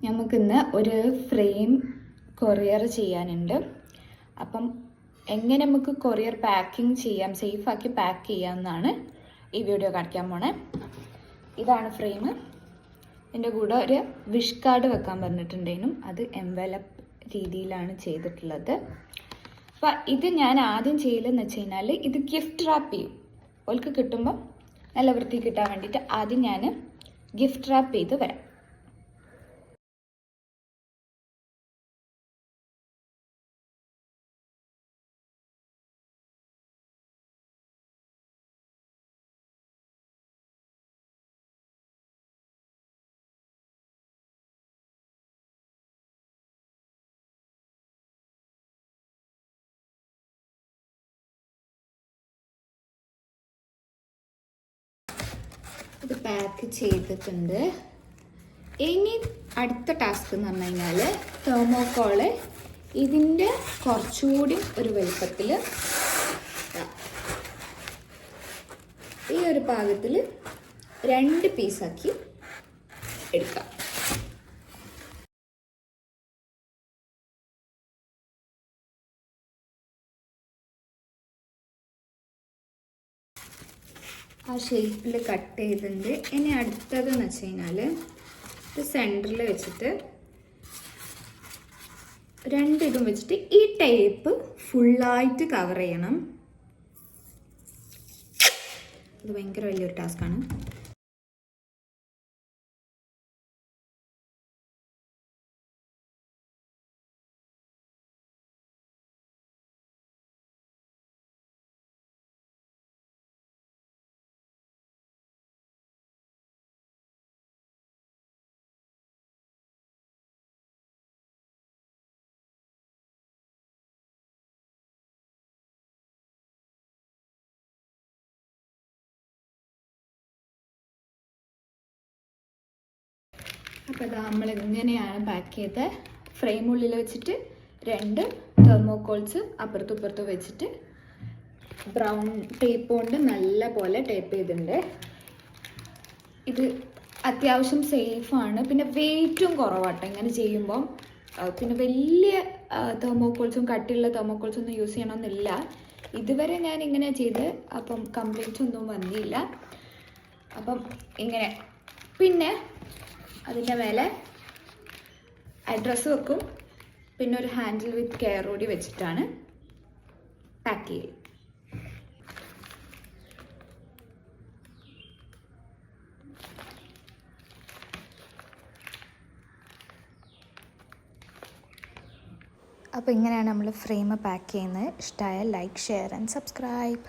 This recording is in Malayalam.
നമുക്കിന്ന് ഒരു ഫ്രെയിം കൊറിയർ ചെയ്യാനുണ്ട്. അപ്പം എങ്ങനെ നമുക്ക് കൊറിയർ പാക്കിംഗ് ചെയ്യാം, സേഫാക്കി പാക്ക് ചെയ്യാമെന്നാണ് ഈ വീഡിയോ കാണിക്കാൻ പോണേ. ഇതാണ് ഫ്രെയിം. എൻ്റെ കൂടെ ഒരു വിഷ് കാർഡ് വെക്കാൻ പറഞ്ഞിട്ടുണ്ടെങ്കിലും അത് എൻവലപ്പ് രീതിയിലാണ് ചെയ്തിട്ടുള്ളത്. അപ്പം ഇത് ഞാൻ ആദ്യം ചെയ്യലെന്ന് വെച്ച് കഴിഞ്ഞാൽ ഇത് ഗിഫ്റ്റ് റാപ്പ് ചെയ്യും. ഓൾക്ക് കിട്ടുമ്പോൾ നല്ല വൃത്തി കിട്ടാൻ വേണ്ടിയിട്ട് ആദ്യം ഞാൻ ഗിഫ്റ്റ് റാപ്പ് ചെയ്ത് വരാം. ഇത് പാക്ക് ചെയ്തിട്ടുണ്ട്. ഇനി അടുത്ത ടാസ്ക് എന്ന് പറഞ്ഞു കഴിഞ്ഞാൽ തെർമോക്കോള് ഇതിൻ്റെ കുറച്ചുകൂടി ഒരു വലുപ്പത്തിൽ ഈ ഒരു പാകത്തിൽ 2 പീസാക്കി എടുക്കാം. ആ ഷേപ്പിൽ കട്ട് ചെയ്തിട്ടുണ്ട്. ഇനി അടുത്തതെന്ന് വെച്ച് കഴിഞ്ഞാൽ ഇത് സെൻറ്ററിൽ വെച്ചിട്ട് 2 ഇതും വെച്ചിട്ട് ഈ ടേപ്പ് ഫുള്ളായിട്ട് കവർ ചെയ്യണം. ഇത് ഭയങ്കര വലിയൊരു ടാസ്ക്കാണ്. അപ്പോൾ അത് നമ്മൾ ഇങ്ങനെയാണ് പാക്ക് ചെയ്ത് ഫ്രെയിം ഉള്ളിൽ വെച്ചിട്ട് 2 തെർമോക്കോൾസ് അപ്പുറത്തും ഇപ്പുറത്തും വെച്ചിട്ട് ബ്രൗൺ ടേപ്പ് കൊണ്ട് നല്ല പോലെ ടേപ്പ് ചെയ്തിട്ടുണ്ട്. ഇത് അത്യാവശ്യം സേഫാണ്, പിന്നെ വെയിറ്റും കുറവാട്ടോ ഇങ്ങനെ ചെയ്യുമ്പോൾ. പിന്നെ വലിയ തെർമോക്കോൾസും കട്ടിയുള്ള തെർമോക്കോൾസും ഒന്നും യൂസ് ചെയ്യണമെന്നില്ല. ഇതുവരെ ഞാൻ ഇങ്ങനെ ചെയ്ത് അപ്പം കംപ്ലൈൻറ്റ്സ് ഒന്നും വന്നില്ല. അപ്പം ഇങ്ങനെ പിന്നെ അതിൻ്റെ മേലെ അഡ്രസ്സ് വെക്കും, പിന്നെ ഒരു ഹാൻഡിൽ വിത്ത് കെയർ കൂടി വെച്ചിട്ടാണ് പാക്ക് ചെയ്യുക. അപ്പോൾ ഇങ്ങനെയാണ് നമ്മൾ ഫ്രെയിം പാക്ക് ചെയ്യുന്നത്. ഇഷ്ടമായാൽ ലൈക്ക്, ഷെയർ ആൻഡ് സബ്സ്ക്രൈബ്.